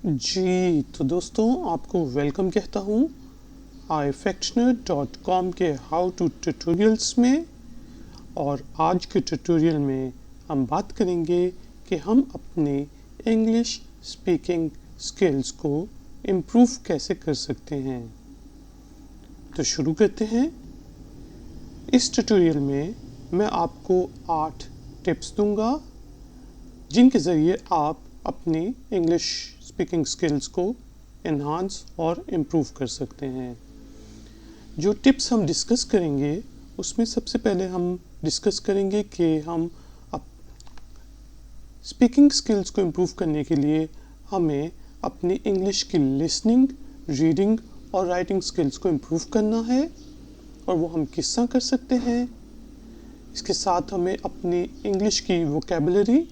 जी, तो दोस्तों आपको वेलकम कहता हूँ iFactioner.com के हाउ टू ट्यूटोरियल्स में। और आज के ट्यूटोरियल में हम बात करेंगे कि हम अपने इंग्लिश स्पीकिंग स्किल्स को इम्प्रूव कैसे कर सकते हैं। तो शुरू करते हैं। इस ट्यूटोरियल में मैं आपको 8 टिप्स दूंगा जिनके ज़रिए आप अपनी इंग्लिश स्पीकिंग स्किल्स को एनहांस और इम्प्रूव कर सकते हैं। जो टिप्स हम डिस्कस करेंगे उसमें सबसे पहले हम डिस्कस करेंगे कि हम स्पीकिंग स्किल्स को इम्प्रूव करने के लिए हमें अपनी इंग्लिश की लिसनिंग, रीडिंग और राइटिंग स्किल्स को इम्प्रूव करना है। और वो हम किस तरह कर सकते हैं। इसके साथ हमें अपनी इंग्लिश की वोकेबलरी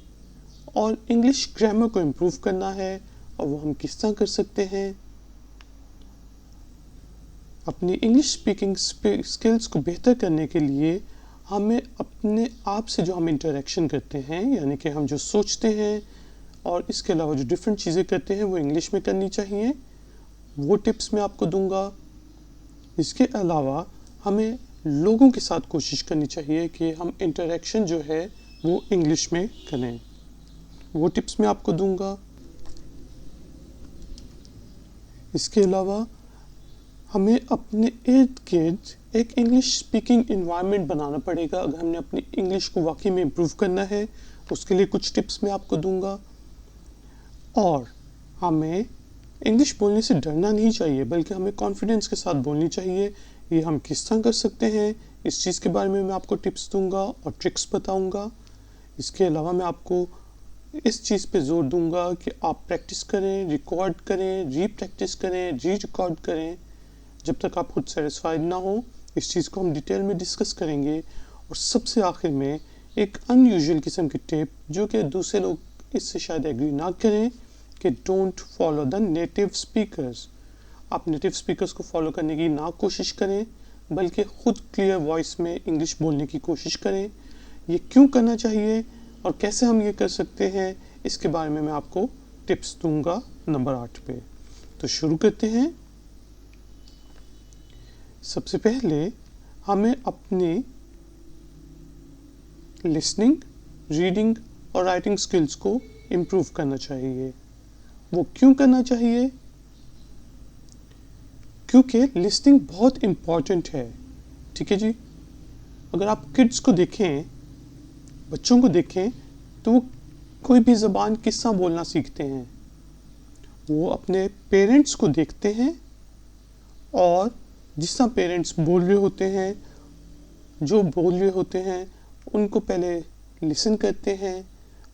और इंग्लिश ग्रामर को इम्प्रूव करना है और वो हम किस तरह कर सकते हैं। अपनी इंग्लिश स्पीकिंग स्किल्स को बेहतर करने के लिए हमें अपने आप से जो हम इंटरेक्शन करते हैं, यानी कि हम जो सोचते हैं और इसके अलावा जो डिफरेंट चीज़ें करते हैं वो इंग्लिश में करनी चाहिए। वो टिप्स मैं आपको दूंगा। इसके अलावा हमें लोगों के साथ कोशिश करनी चाहिए कि हम इंटरेक्शन जो है वो इंग्लिश में करें। वो टिप्स मैं आपको दूंगा। इसके अलावा हमें अपने इर्द गिर्द एक इंग्लिश स्पीकिंग इन्वायरमेंट बनाना पड़ेगा अगर हमने अपनी इंग्लिश को वाकई में इम्प्रूव करना है। उसके लिए कुछ टिप्स मैं आपको दूंगा। और हमें इंग्लिश बोलने से डरना नहीं चाहिए, बल्कि हमें कॉन्फिडेंस के साथ बोलनी चाहिए। ये हम किस तरह कर सकते हैं, इस चीज़ के बारे में मैं आपको टिप्स दूंगा और ट्रिक्स बताऊंगा। इसके अलावा मैं आपको इस चीज़ पे जोर दूंगा कि आप प्रैक्टिस करें, रिकॉर्ड करें, री प्रैक्टिस करें, री रिकॉर्ड करें जब तक आप खुद सेटिस्फाइड ना हो। इस चीज़ को हम डिटेल में डिस्कस करेंगे। और सबसे आखिर में एक अनयूजुअल किस्म की टिप, जो कि दूसरे लोग इससे शायद एग्री ना करें, कि don't follow the native speakers. आप नेटिव स्पीकर्स को फॉलो करने की ना कोशिश करें, बल्कि खुद क्लियर वॉइस में इंग्लिश बोलने की कोशिश करें। ये क्यों करना चाहिए और कैसे हम ये कर सकते हैं, इसके बारे में मैं आपको टिप्स दूंगा नंबर 8 पे। तो शुरू करते हैं। सबसे पहले हमें अपनी लिसनिंग, रीडिंग और राइटिंग स्किल्स को इम्प्रूव करना चाहिए। वो क्यों करना चाहिए? क्योंकि लिसनिंग बहुत इम्पॉर्टेंट है। ठीक है जी। अगर आप किड्स को देखें, बच्चों को देखें, तो वो कोई भी ज़बान किस तरह बोलना सीखते हैं। वो अपने पेरेंट्स को देखते हैं और जिस तरह पेरेंट्स बोल रहे होते हैं, जो बोल रहे होते हैं, उनको पहले लिसन करते हैं,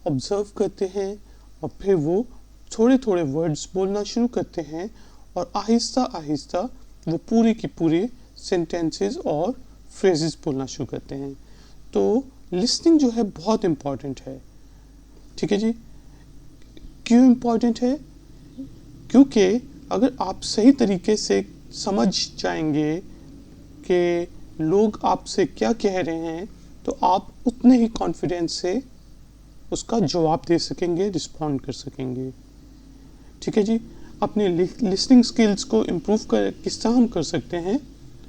ऑब्ज़र्व करते हैं और फिर वो थोड़े थोड़े वर्ड्स बोलना शुरू करते हैं और आहिस्ता आहिस्ता वो पूरी की पूरी सेंटेंसेस और फ्रेजेस बोलना शुरू करते हैं। तो लिसनिंग जो है बहुत इम्पॉर्टेंट है। ठीक है जी। क्यों इम्पॉर्टेंट है? क्योंकि अगर आप सही तरीके से समझ जाएंगे कि लोग आपसे क्या कह रहे हैं, तो आप उतने ही कॉन्फिडेंस से उसका जवाब दे सकेंगे, रिस्पॉन्ड कर सकेंगे। ठीक है जी। अपनी लिसनिंग स्किल्स को इम्प्रूव कर किस तरह हम कर सकते हैं?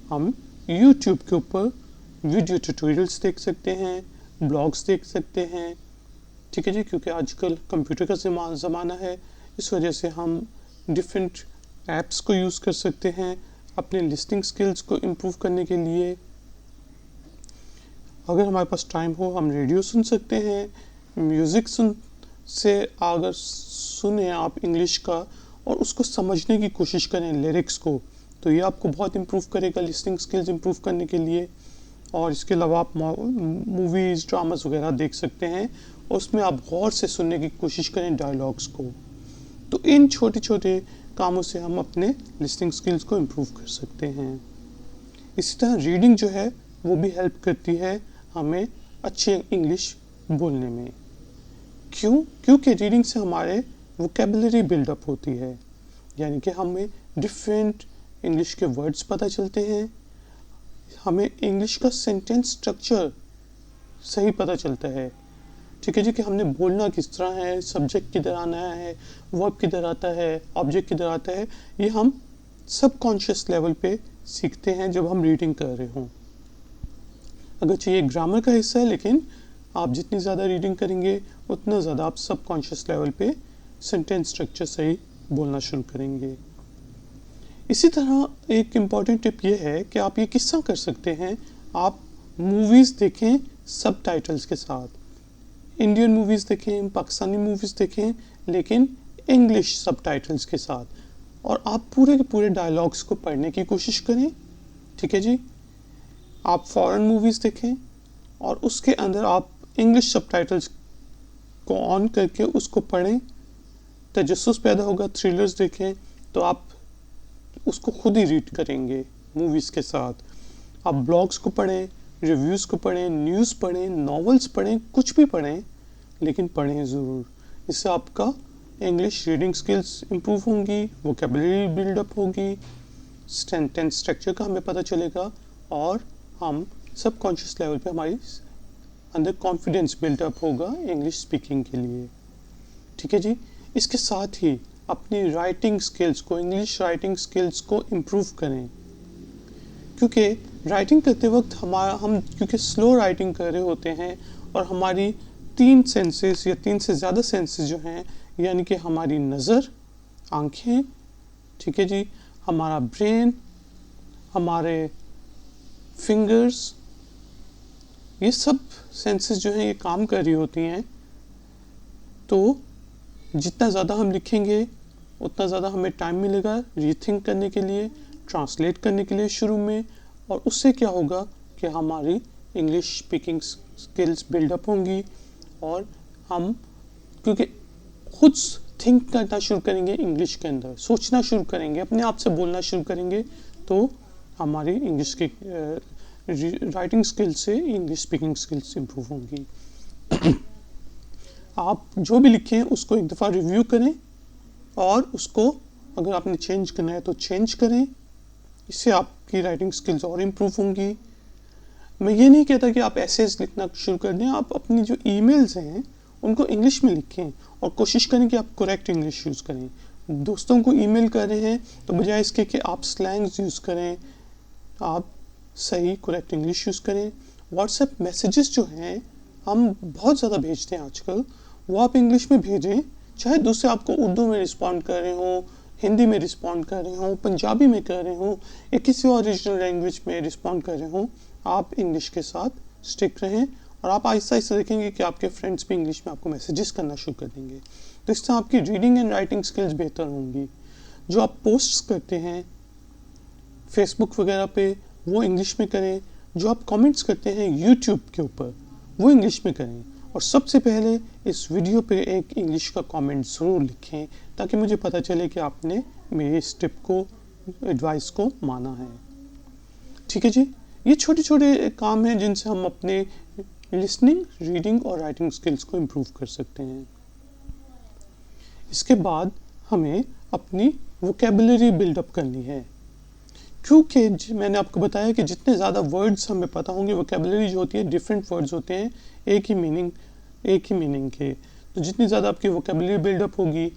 हम यूट्यूब के ऊपर वीडियो ट्यूटोरियल्स देख सकते हैं, ब्लॉग्स देख सकते हैं। ठीक है जी। क्योंकि आजकल कंप्यूटर का ज़माना है, इस वजह से हम डिफरेंट ऐप्स को यूज़ कर सकते हैं अपने लिसनिंग स्किल्स को इम्प्रूव करने के लिए। अगर हमारे पास टाइम हो, हम रेडियो सुन सकते हैं, म्यूज़िक अगर सुने आप इंग्लिश का और उसको समझने की कोशिश करें, लिरिक्स को, तो ये आपको बहुत इम्प्रूव करेगा लिसनिंग स्किल्स इम्प्रूव करने के लिए। और इसके अलावा आप मूवीज़, ड्रामास वगैरह देख सकते हैं और उसमें आप गौर से सुनने की कोशिश करें डायलॉग्स को। तो इन छोटे छोटे कामों से हम अपने लिसनिंग स्किल्स को इम्प्रूव कर सकते हैं। इसी तरह रीडिंग जो है वो भी हेल्प करती है हमें अच्छी इंग्लिश बोलने में। क्यों? क्योंकि रीडिंग से हमारे वोकेबलरी बिल्डअप होती है, यानी कि हमें डिफरेंट इंग्लिश के वर्ड्स पता चलते हैं, हमें इंग्लिश का सेंटेंस स्ट्रक्चर सही पता चलता है। ठीक है जी, कि हमने बोलना किस तरह है, सब्जेक्ट किधर आना है, वर्ब किधर आता है, ऑब्जेक्ट किधर आता है, ये हम सबकॉन्शियस लेवल पे सीखते हैं जब हम रीडिंग कर रहे हों। अगरचे ये ग्रामर का हिस्सा है, लेकिन आप जितनी ज़्यादा रीडिंग करेंगे उतना ज़्यादा आप सबकॉन्शियस लेवल पे सेंटेंस स्ट्रक्चर सही बोलना शुरू करेंगे। इसी तरह एक इम्पॉर्टेंट टिप ये है कि आप ये किस्सा कर सकते हैं, आप मूवीज़ देखें सब टाइटल्स के साथ। इंडियन मूवीज़ देखें, पाकिस्तानी मूवीज़ देखें, लेकिन इंग्लिश सब टाइटल्स के साथ, और आप पूरे के पूरे डायलॉग्स को पढ़ने की कोशिश करें। ठीक है जी, आप फॉरेन मूवीज़ देखें और उसके अंदर आप इंग्लिश सब टाइटल्स को ऑन करके उसको पढ़ें, तजस्सुस पैदा होगा। थ्रिलर्स देखें तो आप उसको खुद ही रीड करेंगे मूवीज़ के साथ। आप ब्लॉग्स को पढ़ें, रिव्यूज़ को पढ़ें, न्यूज़ पढ़ें, नॉवेल्स पढ़ें, कुछ भी पढ़ें, लेकिन पढ़ें ज़रूर। इससे आपका इंग्लिश रीडिंग स्किल्स इम्प्रूव होंगी, वोकेबलरी बिल्डअप होगी, सेंटेंस स्ट्रक्चर का हमें पता चलेगा, और हम सबकॉन्शियस लेवल पे हमारी अंदर कॉन्फिडेंस बिल्डअप होगा इंग्लिश स्पीकिंग के लिए। ठीक है जी, इसके साथ ही अपनी राइटिंग स्किल्स को, इंग्लिश राइटिंग स्किल्स को इम्प्रूव करें, क्योंकि राइटिंग करते वक्त हम क्योंकि स्लो राइटिंग कर रहे होते हैं, और हमारी 3 सेंसेस या 3 से ज़्यादा सेंसेस जो हैं, यानी कि हमारी नज़र, आँखें, ठीक है जी, हमारा ब्रेन, हमारे फिंगर्स, ये सब सेंसेस जो हैं ये काम कर रही होती हैं। तो जितना ज़्यादा हम लिखेंगे उतना ज़्यादा हमें टाइम मिलेगा रीथिंक करने के लिए, ट्रांसलेट करने के लिए शुरू में, और उससे क्या होगा कि हमारी इंग्लिश स्पीकिंग स्किल्स बिल्डअप होंगी, और हम क्योंकि खुद थिंक करना शुरू करेंगे, इंग्लिश के अंदर सोचना शुरू करेंगे, अपने आप से बोलना शुरू करेंगे, तो हमारी इंग्लिश की राइटिंग स्किल्स से इंग्लिश स्पीकिंग स्किल्स इम्प्रूव होंगी। आप जो भी लिखें उसको एक दफ़ा रिव्यू करें, और उसको अगर आपने चेंज करना है तो चेंज करें, इससे आपकी राइटिंग स्किल्स और इम्प्रूव होंगी। मैं ये नहीं कहता कि आप एसेज लिखना शुरू कर दें, आप अपनी जो ईमेल्स हैं उनको इंग्लिश में लिखें, और कोशिश करें कि आप करेक्ट इंग्लिश यूज़ करें। दोस्तों को ईमेल कर रहे हैं तो बजाय इसके कि आप स्लैंग्स यूज़ करें, आप सही करेक्ट इंग्लिश यूज़ करें। व्हाट्सएप मैसेजेस जो हैं हम बहुत ज़्यादा भेजते हैं आजकल, वो आप इंग्लिश में भेजें, चाहे दूसरे आपको उर्दू में रिस्पॉन्ड कर रहे हों, हिंदी में रिस्पॉन्ड कर रहे हों, पंजाबी में कर रहे हों, या किसी और रीजनल लैंग्वेज में रिस्पॉन्ड कर रहे हों, आप इंग्लिश के साथ स्टिक रहें, और आप आहिस्ता आहिस्ता देखेंगे कि आपके फ्रेंड्स भी इंग्लिश में आपको मैसेजेस करना शुरू कर देंगे। तो इससे आपकी रीडिंग एंड राइटिंग स्किल्स बेहतर होंगी। जो आप पोस्ट्स करते हैं फेसबुक वगैरह पे, वो इंग्लिश में करें। जो आप कमेंट्स करते हैं यूट्यूब के ऊपर, वो इंग्लिश में करें। और सबसे पहले इस वीडियो पे एक इंग्लिश का कमेंट ज़रूर लिखें, ताकि मुझे पता चले कि आपने मेरी इस टिप को, एडवाइस को माना है। ठीक है जी, ये छोटे छोटे काम हैं जिनसे हम अपने लिसनिंग, रीडिंग और राइटिंग स्किल्स को इम्प्रूव कर सकते हैं। इसके बाद हमें अपनी वोकेबलरी बिल्डअप करनी है, क्योंकि मैंने आपको बताया कि जितने ज़्यादा वर्ड्स हमें पता होंगे, वोकेबलरी जो होती है डिफरेंट वर्ड्स होते हैं, एक ही मीनिंग के, तो जितनी ज़्यादा आपकी वोकेबलरी बिल्डअप होगी,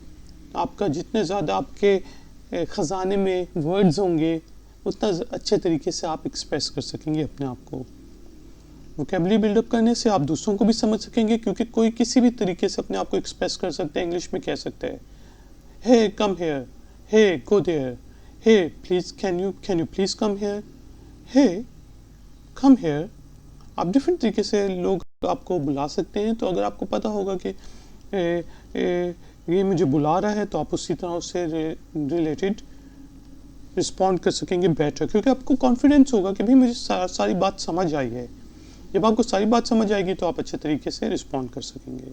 आपका जितने ज़्यादा आपके ख़जाने में वर्ड्स होंगे, उतना अच्छे तरीके से आप एक्सप्रेस कर सकेंगे अपने आप को। वोकेबलरी बिल्डअप करने से आप दूसरों को भी समझ सकेंगे, क्योंकि कोई किसी भी तरीके से अपने आप को एक्सप्रेस कर सकता है। इंग्लिश में कह सकते हैं, hey come here, hey go there, hey please can you please come here, hey come here. आप डिफरेंट तरीके से लोग आपको बुला सकते हैं। तो अगर आपको पता होगा कि ये मुझे बुला रहा है, तो आप उसी तरह उससे रिलेटेड रिस्पॉन्ड कर सकेंगे बेटर, क्योंकि आपको कॉन्फिडेंस होगा कि भाई मुझे सारी बात समझ आई है। जब आपको सारी बात समझ आएगी तो आप अच्छे तरीके से रिस्पॉन्ड कर सकेंगे।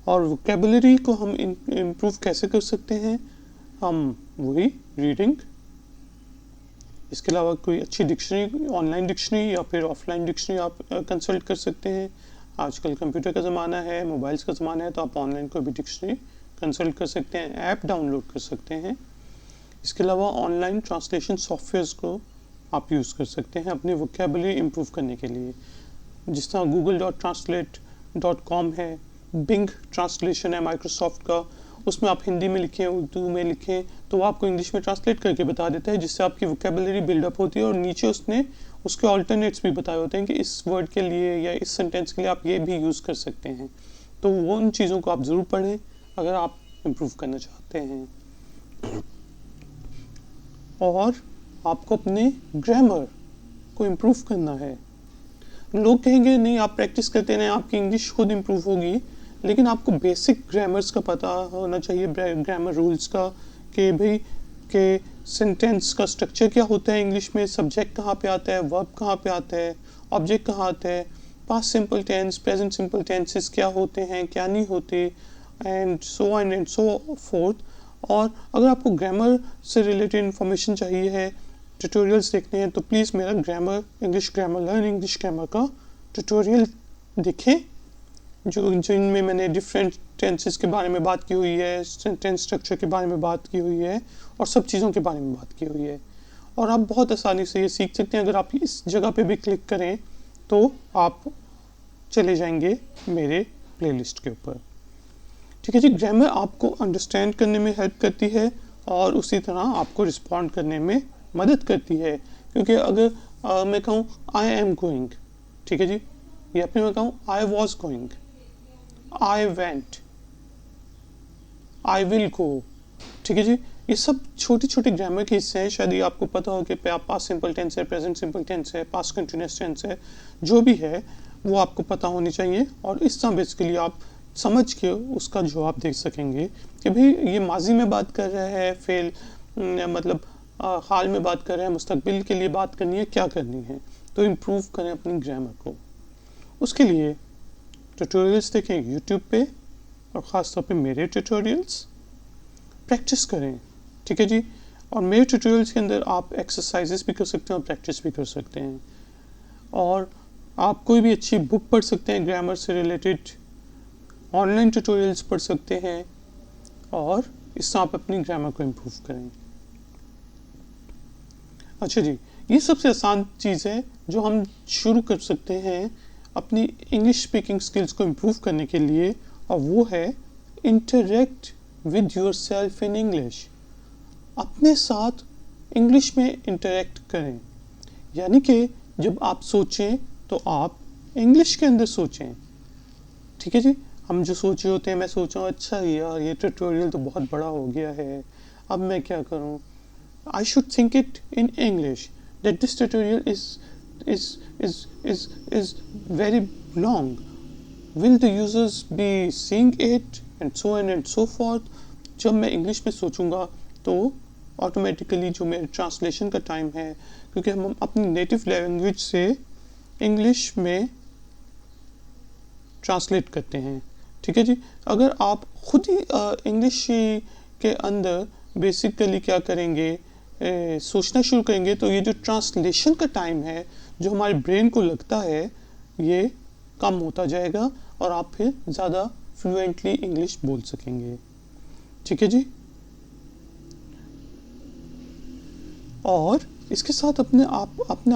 और वोकेबलरी को हम इम्प्रूव कैसे कर सकते हैं? हम वही रीडिंग, इसके अलावा कोई अच्छी डिक्शनरी, ऑनलाइन डिक्शनरी या फिर ऑफलाइन डिक्शनरी आप कंसल्ट कर सकते हैं। आजकल कंप्यूटर का ज़माना है, मोबाइल्स का ज़माना है, तो आप ऑनलाइन कोई भी डिक्शनरी कंसल्ट कर सकते हैं, ऐप डाउनलोड कर सकते हैं। इसके अलावा ऑनलाइन ट्रांसलेशन सॉफ्टवेयर्स को आप यूज़ कर सकते हैं अपनी वोकेबलरी इम्प्रूव करने के लिए, जिस तरह गूगल.ट्रांसलेट, .com है, बिंग ट्रांसलेशन है माइक्रोसॉफ्ट का, उसमें आप हिंदी में लिखें, उर्दू में लिखें, तो वो आपको इंग्लिश में ट्रांसलेट करके बता देता है, जिससे आपकी वोकेबलरी बिल्डअप होती है। और नीचे उसने उसके ऑल्टरनेट्स भी बताए होते हैं कि इस वर्ड के लिए या इस सेंटेंस के लिए आप ये भी यूज़ कर सकते हैं। तो वो उन चीज़ों को आप ज़रूर पढ़ें अगर आप इम्प्रूव करना चाहते हैं। और आपको अपने ग्रामर को इम्प्रूव करना है। लोग कहेंगे नहीं, आप प्रैक्टिस करते रहें, आपकी इंग्लिश खुद इम्प्रूव होगी, लेकिन आपको बेसिक ग्रामर्स का पता होना चाहिए, ग्रामर रूल्स का, कि भाई के सेंटेंस का स्ट्रक्चर क्या होता है इंग्लिश में, सब्जेक्ट कहाँ पे आता है, वर्ब कहाँ पे आता है, ऑब्जेक्ट कहाँ आता है, past simple tense, present simple tenses क्या होते हैं, क्या नहीं होते, and so on and so forth. और अगर आपको ग्रामर से रिलेटेड इन्फॉर्मेशन चाहिए है, ट्यूटोरियल्स देखने हैं, तो प्लीज़ मेरा grammar English grammar learn English grammar का ट्यूटोरियल देखें, जिनमें मैंने डिफरेंट टेंसेस के बारे में बात की हुई है, सेंटेंस स्ट्रक्चर के बारे में बात की हुई है, और सब चीज़ों के बारे में बात की हुई है। और आप बहुत आसानी से ये सीख सकते हैं। अगर आप इस जगह पे भी क्लिक करें तो आप चले जाएंगे मेरे प्लेलिस्ट के ऊपर। ठीक है जी, ग्रामर आपको अंडरस्टैंड करने में हेल्प करती है और उसी तरह आपको रिस्पॉन्ड करने में मदद करती है। क्योंकि अगर मैं कहूँ आई एम गोइंग, ठीक है जी, या फिर मैं कहूँ I was going, I went, I will go, ठीक है जी, ये सब छोटे छोटे ग्रामर के हिस्से हैं। शायद ये आपको पता हो कि पास्ट सिंपल टेंस है, प्रेजेंट सिंपल टेंस है, पास्ट कंटिन्यूअस टेंस है, जो भी है वो आपको पता होनी चाहिए। और इस तरह बेसिकली आप समझ के उसका जवाब दे सकेंगे कि भाई ये माजी में बात कर रहा है, फेल मतलब हाल में बात कर रहे हैं, मुस्तकबिल के लिए बात करनी है, क्या करनी है। तो इम्प्रूव करें अपनी ग्रामर को। उसके लिए ट्यूटोरियल्स देखें यूट्यूब पे, और ख़ास तौर पे मेरे ट्यूटोरियल्स प्रैक्टिस करें, ठीक है जी। और मेरे ट्यूटोरियल्स के अंदर आप एक्सरसाइजेस भी कर सकते हैं और प्रैक्टिस भी कर सकते हैं। और आप कोई भी अच्छी बुक पढ़ सकते हैं ग्रामर से रिलेटेड, ऑनलाइन ट्यूटोरियल्स पढ़ सकते हैं, और इससे आप अपनी ग्रामर को इम्प्रूव करें। अच्छा जी, ये सबसे आसान चीज़ है जो हम शुरू कर सकते हैं अपनी इंग्लिश स्पीकिंग स्किल्स को इम्प्रूव करने के लिए, और वो है interact with yourself in English. अपने साथ इंग्लिश में इंटरेक्ट करें, यानी कि जब आप सोचें तो आप इंग्लिश के अंदर सोचें, ठीक है जी। हम जो सोचे होते हैं, मैं सोच रहा हूँ अच्छा यार ये ट्यूटोरियल तो बहुत बड़ा हो गया है, अब मैं क्या करूँ, I should think it in English that this tutorial is very long. Will the users be seeing it and so on and so forth? जब मैं इंग्लिश में सोचूंगा तो ऑटोमेटिकली जो मेरे ट्रांसलेशन का टाइम है, क्योंकि हम अपनी नेटिव लैंग्वेज से इंग्लिश में ट्रांसलेट करते हैं, ठीक है जी। अगर आप खुद ही इंग्लिश के अंदर बेसिकली क्या करेंगे, सोचना शुरू करेंगे, तो ये जो ट्रांसलेशन का टाइम है जो हमारे ब्रेन को लगता है, ये कम होता जाएगा और आप फिर ज़्यादा फ्लुएंटली इंग्लिश बोल सकेंगे, ठीक है जी। और इसके साथ अपने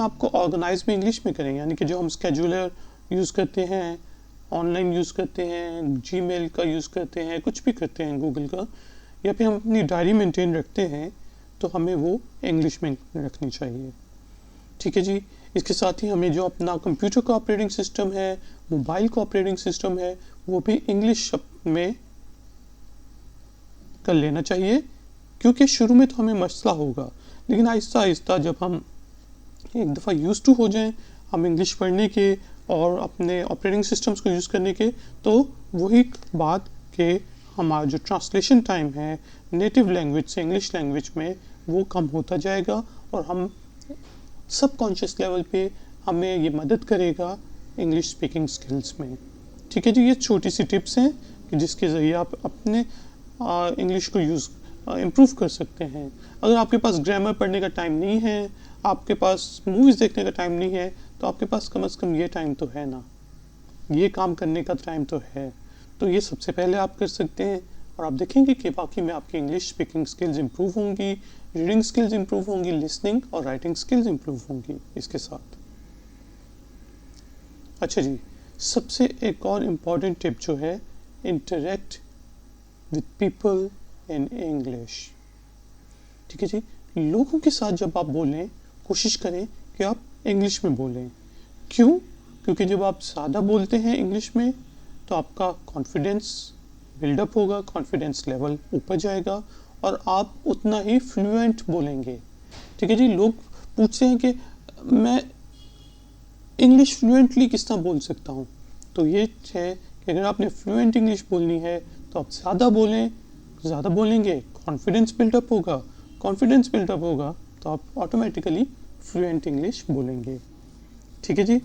आप को ऑर्गेनाइज भी इंग्लिश में करें, यानी कि जो हम स्केड्यूलर यूज़ करते हैं, ऑनलाइन यूज़ करते हैं, जीमेल का यूज़ करते हैं, कुछ भी करते हैं गूगल का, या फिर हम अपनी डायरी मेंटेन रखते हैं, तो हमें वो इंग्लिश में रखनी चाहिए, ठीक है जी। इसके साथ ही हमें जो अपना कंप्यूटर का ऑपरेटिंग सिस्टम है, मोबाइल का ऑपरेटिंग सिस्टम है, वो भी इंग्लिश में कर लेना चाहिए, क्योंकि शुरू में तो हमें मसला होगा, लेकिन आहिस्ता आहिस्ता जब हम एक दफ़ा यूज़ टू हो जाएं हम इंग्लिश पढ़ने के और अपने ऑपरेटिंग सिस्टम्स को यूज़ करने के, तो वही बात के हमारा जो ट्रांसलेशन टाइम है नेटिव लैंग्वेज से इंग्लिश लैंग्वेज में, वो कम होता जाएगा, और हम सबकॉन्शियस लेवल पे हमें ये मदद करेगा इंग्लिश स्पीकिंग स्किल्स में, ठीक है जी। ये छोटी सी टिप्स हैं कि जिसके ज़रिए आप अपने इंग्लिश को इम्प्रूव कर सकते हैं। अगर आपके पास ग्रामर पढ़ने का टाइम नहीं है, आपके पास मूवीज़ देखने का टाइम नहीं है, तो आपके पास कम से कम ये टाइम तो है ना, ये काम करने का टाइम तो है। तो ये सबसे पहले आप कर सकते हैं, और आप देखेंगे कि बाकी में आपकी इंग्लिश स्पीकिंग स्किल्स इम्प्रूव होंगी, रीडिंग स्किल्स इम्प्रूव होंगी, लिसनिंग और राइटिंग स्किल्स इम्प्रूव होंगी इसके साथ। अच्छा जी, सबसे एक और इम्पॉर्टेंट टिप जो है, interact with people in English. ठीक है जी, लोगों के साथ जब आप बोलें कोशिश करें कि आप इंग्लिश में बोलें। क्यों? क्योंकि जब आप ज़्यादा बोलते हैं इंग्लिश में तो आपका कॉन्फिडेंस बिल्डअप होगा, कॉन्फिडेंस लेवल ऊपर जाएगा और आप उतना ही फ्लुएंट बोलेंगे। ठीक है जी, लोग पूछते हैं कि मैं इंग्लिश फ्लुएंटली किस तरह बोल सकता हूँ, तो ये है कि अगर आपने फ्लुएंट इंग्लिश बोलनी है तो आप ज़्यादा बोलें, ज़्यादा बोलेंगे कॉन्फिडेंस बिल्डअप होगा, कॉन्फिडेंस बिल्डअप होगा तो आप ऑटोमेटिकली फ्लुएंट इंग्लिश बोलेंगे। ठीक है जी,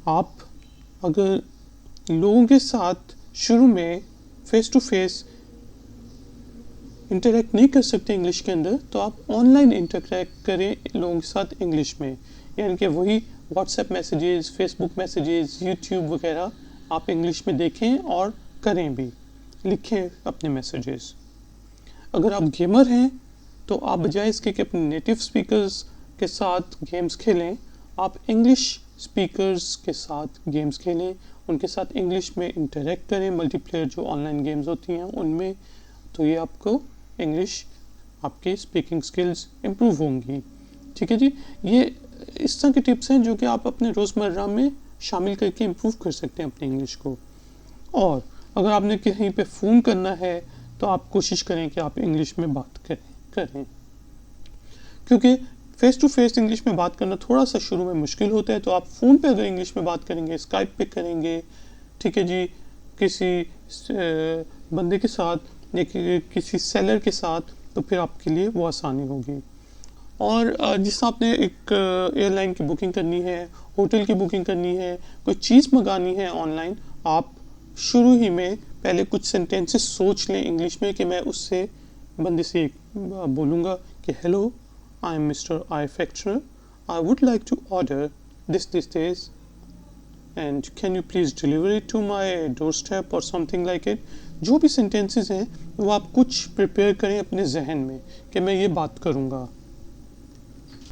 आप अगर लोगों के साथ शुरू में फेस टू फेस इंटरेक्ट नहीं कर सकते इंग्लिश के अंदर, तो आप ऑनलाइन इंटरेक्ट करें लोगों के साथ इंग्लिश में, यानी कि वही WhatsApp messages, Facebook messages, YouTube वगैरह आप इंग्लिश में देखें और करें भी, लिखें अपने मैसेजेस। अगर आप गेमर हैं तो आप बजाय इसके कि अपने नेटिव स्पीकर्स के साथ गेम्स खेलें, आप इंग्लिश स्पीकर्स के साथ गेम्स खेलें, उनके साथ इंग्लिश में इंटरेक्ट करें, मल्टीप्लेयर जो ऑनलाइन गेम्स होती हैं उनमें, तो ये आपको इंग्लिश, आपकी स्पीकिंग स्किल्स इम्प्रूव होंगी। ठीक है जी, ये इस तरह के टिप्स हैं जो कि आप अपने रोज़मर्रा में शामिल करके इम्प्रूव कर सकते हैं अपनी इंग्लिश को। और अगर आपने कहीं पे फ़ोन करना है तो आप कोशिश करें कि आप इंग्लिश में बात करें क्योंकि फेस टू फेस इंग्लिश में बात करना थोड़ा सा शुरू में मुश्किल होता है, तो आप फ़ोन पे अगर इंग्लिश में बात करेंगे, स्काइप पे करेंगे, ठीक है जी, किसी बंदे के साथ या किसी सेलर के साथ, तो फिर आपके लिए वो आसानी होगी। और जिस आपने एक एयरलाइन की बुकिंग करनी है, होटल की बुकिंग करनी है, कोई चीज़ मंगानी है ऑनलाइन, आप शुरू ही में पहले कुछ सेंटेंसेस सोच लें इंग्लिश में कि मैं उससे बंदे से बोलूँगा कि hello, I am mister manufacturer, I would like to order this and can you please deliver it to my doorstep और समथिंग लाइक इट। जो भी सेंटेंसेस हैं वो आप कुछ प्रिपेयर करें अपने जहन में कि मैं ये बात करूँगा।